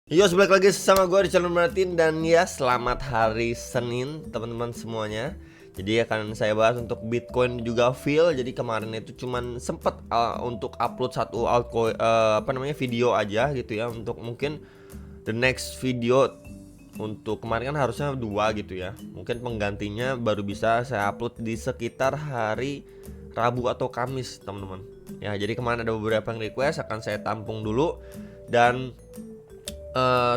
Yo, balik lagi sama gue di channel Martin. Dan ya, selamat hari Senin teman-teman semuanya. Jadi akan saya bahas untuk Bitcoin juga feel. Jadi kemarin itu cuman sempet untuk upload satu altcoin, video aja gitu ya. Untuk mungkin the next video untuk kemarin kan harusnya dua gitu ya. Mungkin penggantinya baru bisa saya upload di sekitar hari Rabu atau Kamis teman-teman. Ya, jadi kemarin ada beberapa yang request, akan saya tampung dulu. Dan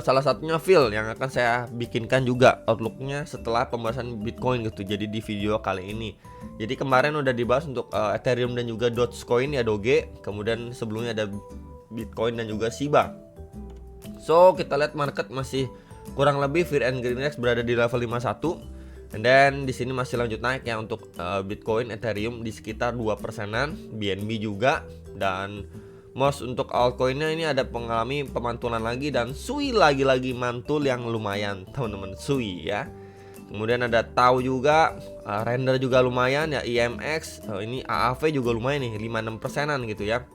salah satunya Phil yang akan saya bikinkan juga outlooknya setelah pembahasan Bitcoin gitu. Jadi di video kali ini. Jadi kemarin udah dibahas untuk Ethereum dan juga Dogecoin ya, Doge. Kemudian sebelumnya ada Bitcoin dan juga Shiba. So kita lihat market masih kurang lebih Fear and Greed Index berada di level 51. And then di sini masih lanjut naik ya untuk Bitcoin, Ethereum di sekitar 2%-an, BNB juga, dan most untuk altcoinnya ini ada mengalami pemantulan lagi, dan Sui lagi-lagi mantul yang lumayan teman-teman, Sui ya. Kemudian ada Tau juga, Render juga lumayan ya, IMX, ini AAV juga lumayan nih, 5-6%-an gitu ya.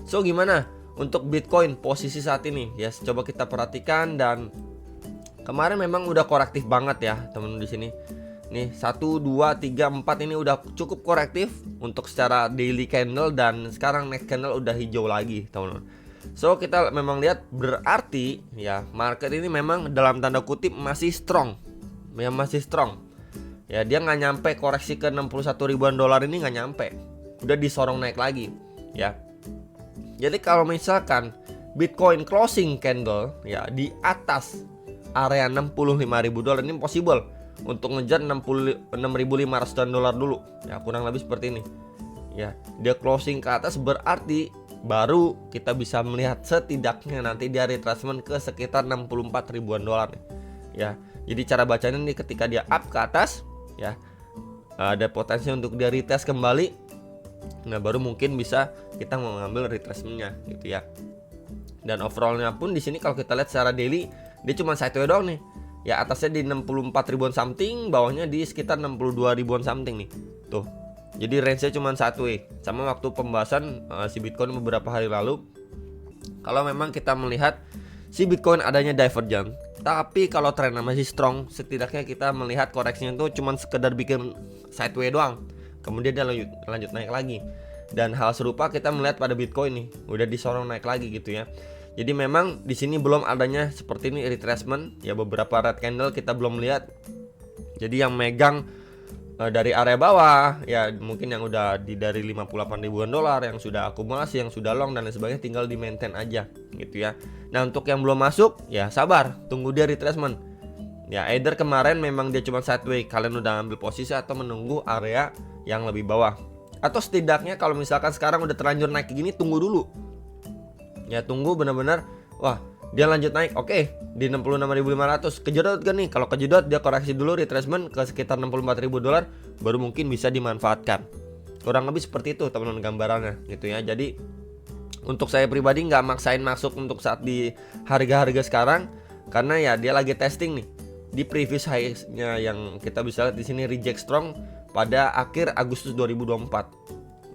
So gimana untuk Bitcoin posisi saat ini ya, coba kita perhatikan. Dan kemarin memang udah korektif banget ya teman-teman di sini. Nih 1, 2, 3, 4 ini udah cukup korektif untuk secara daily candle, dan sekarang next candle udah hijau lagi teman-teman. So kita memang lihat berarti ya market ini memang dalam tanda kutip masih strong. Ya masih strong. Ya dia nggak nyampe koreksi ke 61 ribuan dolar ini, nggak nyampe. Udah disorong naik lagi ya. Jadi kalau misalkan Bitcoin closing candle ya di atas area 65.000 dolar, ini possible untuk ngejar 66.500 dolar dulu ya, kurang lebih seperti ini ya. Dia closing ke atas berarti baru kita bisa melihat setidaknya nanti dia retracement ke sekitar 64 ribuan dolar nih ya. Jadi cara bacanya nih, ketika dia up ke atas ya, ada potensi untuk dia retest kembali. Nah baru mungkin bisa kita mengambil retracementnya gitu ya. Dan overallnya pun di sini kalau kita lihat secara daily, dia cuma sideway doang nih. Ya atasnya di 64 ribuan something, bawahnya di sekitar 62 ribuan something nih. Tuh. Jadi range-nya cuma satu sama waktu pembahasan si Bitcoin beberapa hari lalu. Kalau memang kita melihat si Bitcoin adanya divergent, tapi kalau trennya masih strong, setidaknya kita melihat koreksinya itu cuma sekedar bikin sideway doang. Kemudian dia lanjut naik lagi. Dan hal serupa kita melihat pada Bitcoin nih, udah disorong naik lagi gitu ya. Jadi memang di sini belum adanya seperti ini retracement ya, beberapa red candle kita belum lihat. Jadi yang megang dari area bawah ya, mungkin yang udah dari 58 ribuan dolar, yang sudah akumulasi, yang sudah long dan lain sebagainya, tinggal di maintain aja gitu ya. Nah untuk yang belum masuk ya sabar, tunggu dia retracement. Ya either kemarin memang dia cuma sideway, kalian udah ambil posisi, atau menunggu area yang lebih bawah. Atau setidaknya kalau misalkan sekarang udah terlanjur naik gini, tunggu dulu. Ya tunggu benar-benar, wah dia lanjut naik, oke, di 66.500 kejedot kan nih. Kalau kejedot dia koreksi dulu, retracement ke sekitar 64.000 dolar, baru mungkin bisa dimanfaatkan. Kurang lebih seperti itu teman-teman gambarannya gitu ya. Jadi untuk saya pribadi nggak maksain masuk untuk saat di harga-harga sekarang, karena ya dia lagi testing nih di previous high-nya yang kita bisa lihat di sini, reject strong pada akhir Agustus 2024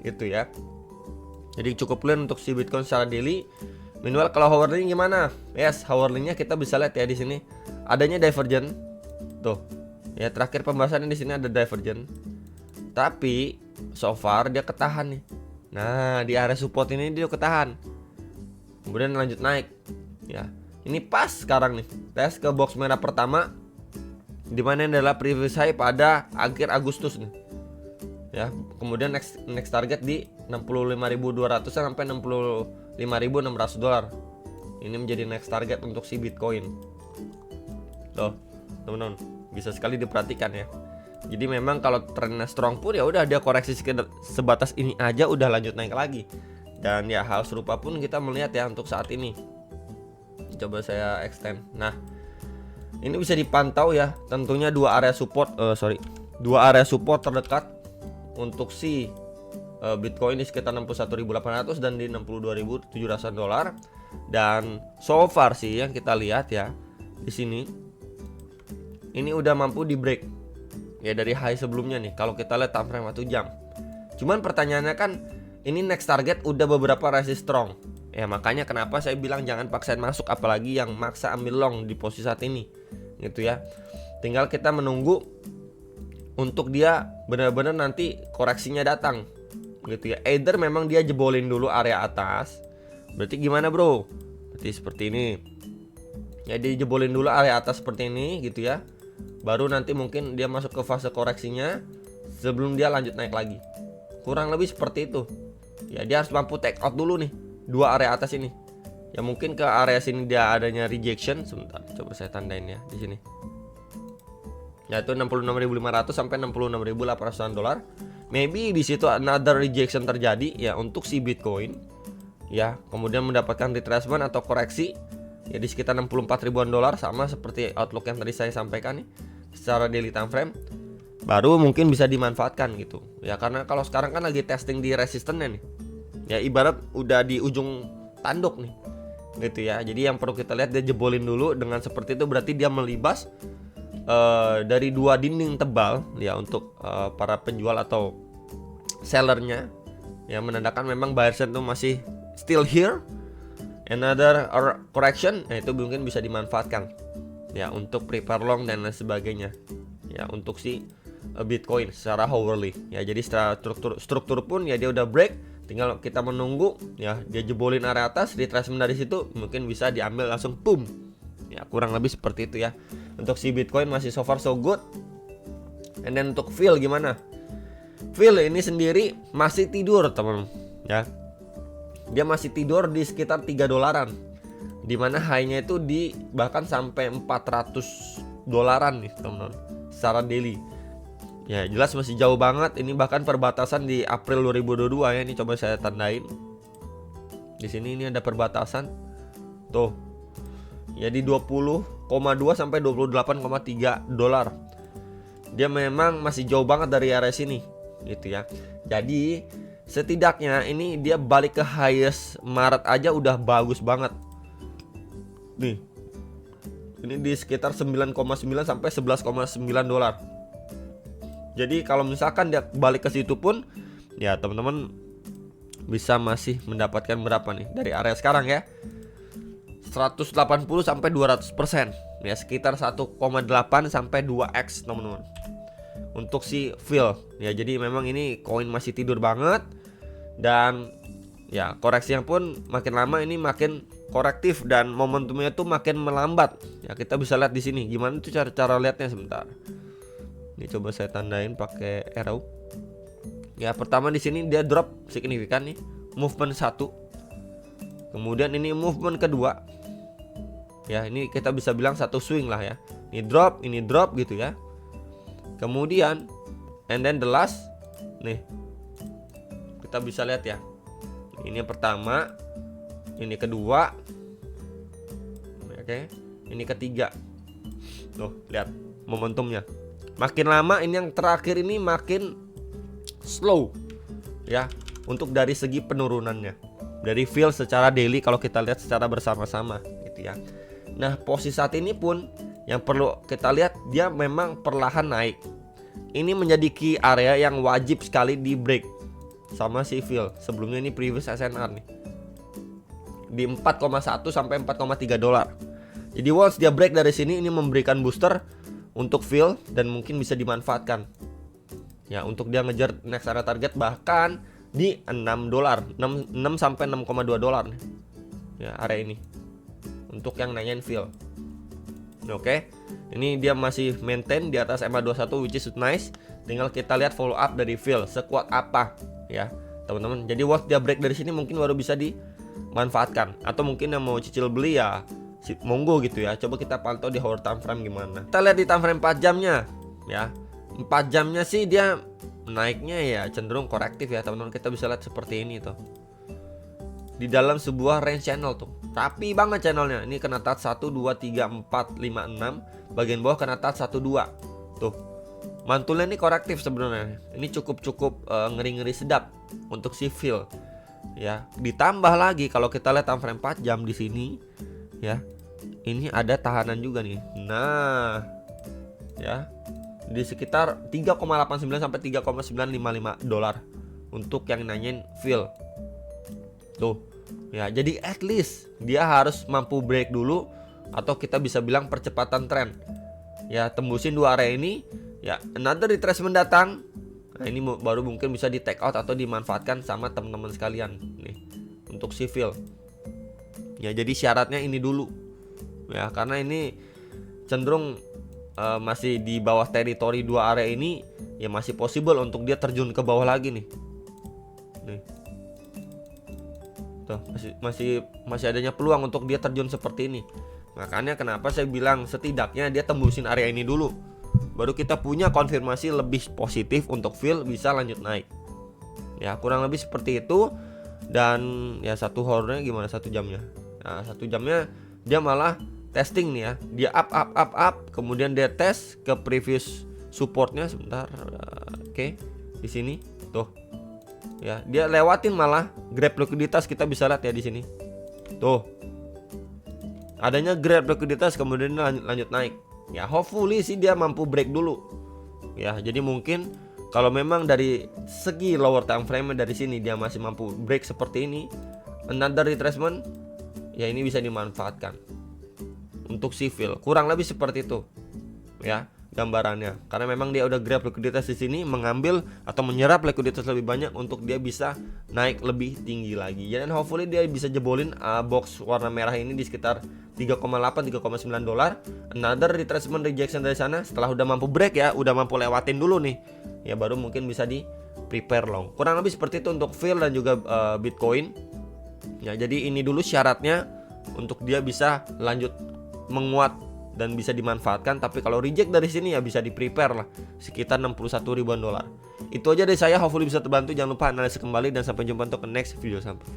gitu ya. Jadi cukup clear untuk si Bitcoin secara daily. Minimal kalau hourly gimana? Yes, hourly-nya kita bisa lihat ya di sini adanya divergent. Tuh. Ya terakhir pembahasannya di sini ada divergent. Tapi so far dia ketahan nih. Nah, di area support ini dia ketahan. Kemudian lanjut naik. Ya. Ini pas sekarang nih. Tes ke box merah pertama, di mana adalah previous high pada akhir Agustus nih. Ya, kemudian next target di 65.200 sampai 65.600 dolar. Ini menjadi next target untuk si Bitcoin. Tuh, teman-teman, bisa sekali diperhatikan ya. Jadi memang kalau trennya strong pun ya udah dia koreksi sebatas ini aja udah lanjut naik lagi. Dan ya hal serupa pun kita melihat ya untuk saat ini. Coba saya extend. Nah, ini bisa dipantau ya, tentunya dua area support terdekat untuk si Bitcoin di sekitar 61.800 dan di 62.700 dolar. Dan so far sih yang kita lihat ya di sini, ini udah mampu di break ya dari high sebelumnya nih. Kalau kita lihat time frame 1 jam. Cuman pertanyaannya kan, ini next target udah beberapa resist strong Ya makanya kenapa saya bilang jangan paksain masuk, apalagi yang maksa ambil long di posisi saat ini gitu ya. Tinggal kita menunggu untuk dia benar-benar nanti koreksinya datang gitu ya. Either memang dia jebolin dulu area atas. Berarti gimana bro? Berarti seperti ini. Ya dia jebolin dulu area atas seperti ini gitu ya. Baru nanti mungkin dia masuk ke fase koreksinya sebelum dia lanjut naik lagi. Kurang lebih seperti itu. Ya dia harus mampu take out dulu nih dua area atas ini. Ya mungkin ke area sini dia adanya rejection. Sebentar, coba saya tandain ya di sini. Yaitu 66.500 sampai 66.800 dolar. Maybe di situ another rejection terjadi ya untuk si Bitcoin. Ya, kemudian mendapatkan retracement atau koreksi ya di sekitar 64 ribuan dolar, sama seperti outlook yang tadi saya sampaikan nih secara daily time frame. Baru mungkin bisa dimanfaatkan gitu. Ya karena kalau sekarang kan lagi testing di resistennya nih. Ya ibarat udah di ujung tanduk nih. Gitu ya. Jadi yang perlu kita lihat, dia jebolin dulu dengan seperti itu, berarti dia melibas dari dua dinding tebal ya untuk para penjual atau sellernya, yang menandakan memang buyers itu masih still here. Another correction, nah itu mungkin bisa dimanfaatkan ya untuk prepare long dan lain sebagainya ya untuk si Bitcoin secara hourly ya. Jadi secara struktur pun ya dia udah break, tinggal kita menunggu ya dia jebolin area atas, retracement dari situ mungkin bisa diambil langsung boom. Ya kurang lebih seperti itu ya. Untuk si Bitcoin masih so far so good. And then untuk Phil gimana? Phil ini sendiri masih tidur teman ya. Dia masih tidur di sekitar 3 dolaran. Dimana high-nya itu di bahkan sampai 400 dolaran nih teman-teman secara daily. Ya jelas masih jauh banget. Ini bahkan perbatasan di April 2022 ya. Ini coba saya tandain. Di sini ini ada perbatasan. Tuh. Ya di 20,2 sampai 28,3 dolar. Dia memang masih jauh banget dari area sini gitu ya. Jadi setidaknya ini dia balik ke highest Maret aja udah bagus banget. Nih. Ini di sekitar 9,9 sampai 11,9 dolar. Jadi kalau misalkan dia balik ke situ pun ya teman-teman bisa masih mendapatkan berapa nih dari area sekarang ya. 180 sampai 200% ya, sekitar 1,8 sampai 2x teman-teman untuk si Phil ya. Jadi memang ini koin masih tidur banget, dan ya koreksinya pun makin lama ini makin korektif dan momentumnya tuh makin melambat ya. Kita bisa lihat di sini gimana tuh cara lihatnya sebentar. Ini coba saya tandain pakai arrow. Ya pertama di sini dia drop signifikan nih, movement 1. Kemudian ini movement kedua. Ya ini kita bisa bilang satu swing lah ya. Ini drop gitu ya. Kemudian and then the last nih. Kita bisa lihat ya. Ini yang pertama, ini kedua. Oke, ini ketiga. Tuh, lihat momentumnya. Makin lama ini yang terakhir ini makin slow ya untuk dari segi penurunannya. Dari feel secara daily kalau kita lihat secara bersama-sama gitu ya. Nah, posisi saat ini pun yang perlu kita lihat, dia memang perlahan naik. Ini menjadi key area yang wajib sekali di break sama si Phil. Sebelumnya ini previous SNR nih di 4,1 sampai 4,3 dolar. Jadi once dia break dari sini, ini memberikan booster untuk Phil dan mungkin bisa dimanfaatkan ya untuk dia ngejar next area target bahkan di 6 dolar, 6 sampai 6,2 dolar nih. Ya area ini untuk yang nanyain Phil. Oke. Ini dia masih maintain di atas MA21 which is nice. Tinggal kita lihat follow up dari Phil sekuat apa ya, teman-teman. Jadi once dia break dari sini mungkin baru bisa dimanfaatkan, atau mungkin yang mau cicil beli ya monggo gitu ya. Coba kita pantau di hour time frame gimana. Kita lihat di time frame 4 jamnya ya. 4 jamnya sih dia naiknya ya cenderung korektif ya, teman-teman. Kita bisa lihat seperti ini tuh. Di dalam sebuah range channel tuh. Rapi banget channelnya. Ini kena touch 1 2 3 4 5 6. Bagian bawah kena touch 1 2. Tuh. Mantulnya ini korektif sebenarnya. Ini cukup ngeri-ngeri sedap untuk si Phil. Ya, ditambah lagi kalau kita lihat time frame 4 jam di sini ya. Ini ada tahanan juga nih. Nah, ya. Di sekitar 3,89 sampai 3,955 dolar untuk yang nanyain Phil. Tuh, Ya, jadi at least dia harus mampu break dulu, atau kita bisa bilang percepatan tren. Ya, tembusin dua area ini, ya another retracement datang. Nah, ini baru mungkin bisa di take out atau dimanfaatkan sama teman-teman sekalian nih untuk civil. Ya, jadi syaratnya ini dulu. Ya, karena ini cenderung masih di bawah teritori dua area ini, ya masih possible untuk dia terjun ke bawah lagi nih. Nih. Tuh, masih adanya peluang untuk dia terjun seperti ini. Makanya kenapa saya bilang setidaknya dia tembusin area ini dulu, baru kita punya konfirmasi lebih positif untuk fill bisa lanjut naik. Ya, kurang lebih seperti itu. Dan ya satu horornya gimana, 1 jamnya. Nah, 1 jamnya dia malah testing nih ya. Dia up, kemudian dia tes ke previous supportnya sebentar. Oke, di sini tuh. Ya, dia lewatin malah grab likuiditas, kita bisa lihat ya di sini. Tuh. Adanya grab likuiditas kemudian lanjut naik. Ya, hopefully sih dia mampu break dulu. Ya, jadi mungkin kalau memang dari segi lower time frame dari sini dia masih mampu break seperti ini, another retracement, ya ini bisa dimanfaatkan untuk civil. Kurang lebih seperti itu. Ya, gambarannya. Karena memang dia udah grab likuiditas di sini, mengambil atau menyerap likuiditas lebih banyak untuk dia bisa naik lebih tinggi lagi. Dan hopefully dia bisa jebolin box warna merah ini di sekitar 3,8 $3,9. Another retracement rejection dari sana setelah udah mampu break ya, udah mampu lewatin dulu nih. Ya baru mungkin bisa di prepare long. Kurang lebih seperti itu untuk fill dan juga Bitcoin. Ya, jadi ini dulu syaratnya untuk dia bisa lanjut menguat dan bisa dimanfaatkan. Tapi kalau reject dari sini ya bisa di prepare lah, sekitar 61 ribuan dolar. Itu aja dari saya, hopefully bisa terbantu. Jangan lupa analisa kembali dan sampai jumpa untuk next video. Sampai